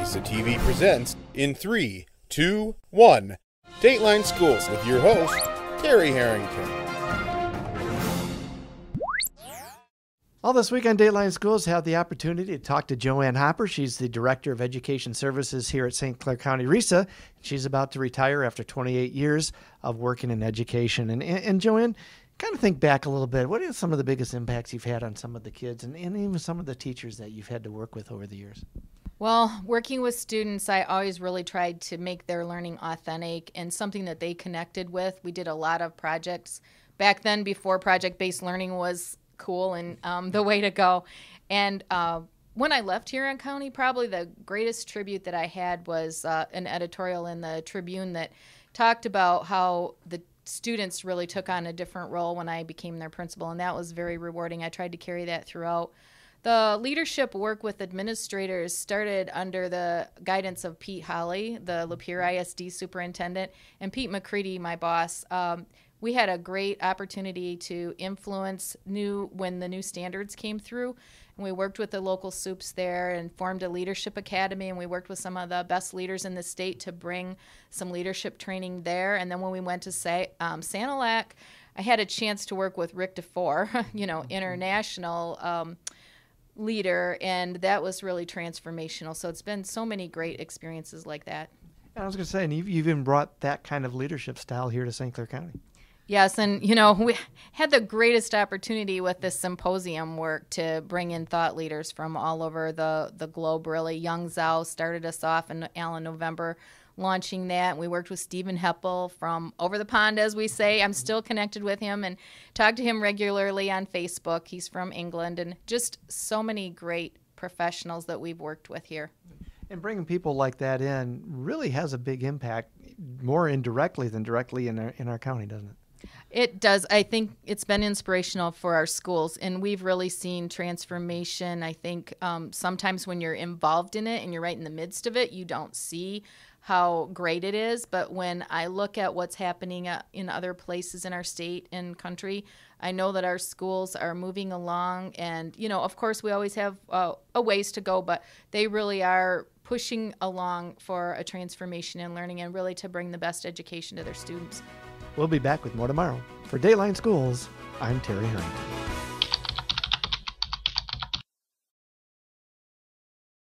RESA TV presents in 3, 2, 1, Dateline Schools with your host, Terry Harrington. All this week on Dateline Schools, have the opportunity to talk to Joanne Hopper. She's the Director of Education Services here at St. Clair County RESA. She's about to retire after 28 years of working in education. And Joanne, kind of think back a little bit. What are some of the biggest impacts you've had on some of the kids and even some of the teachers that you've had to work with over the years? Well, working with students, I always really tried to make their learning authentic and something that they connected with. We did a lot of projects back then before project-based learning was cool and the way to go. And when I left Huron County, probably the greatest tribute that I had was an editorial in the Tribune that talked about how the students really took on a different role when I became their principal, and that was very rewarding. I tried to carry that throughout. The leadership work with administrators started under the guidance of Pete Holly, the Lapeer ISD superintendent, and Pete McCready, my boss. We had a great opportunity to influence when the new standards came through. And we worked with the local soups there and formed a leadership academy, and we worked with some of the best leaders in the state to bring some leadership training there. And then when we went to Sanilac, I had a chance to work with Rick DeFore, international leader, and that was really transformational. So it's been so many great experiences like that. I was going to say, and you've even brought that kind of leadership style here to St. Clair County. Yes, and we had the greatest opportunity with this symposium work to bring in thought leaders from all over the globe, really. Young Zhao started us off in November, launching that. We worked with Stephen Heppel from over the pond, as we say. I'm still connected with him and talk to him regularly on Facebook. He's from England, and just so many great professionals that we've worked with here. And bringing people like that in really has a big impact, more indirectly than directly in our county, doesn't it? It does. I think it's been inspirational for our schools, and we've really seen transformation. I think sometimes when you're involved in it and you're right in the midst of it, you don't see how great it is. But when I look at what's happening in other places in our state and country, I know that our schools are moving along. And, of course, we always have a ways to go, but they really are pushing along for a transformation in learning and really to bring the best education to their students. We'll be back with more tomorrow. For Dateline Schools, I'm Terry Harrington.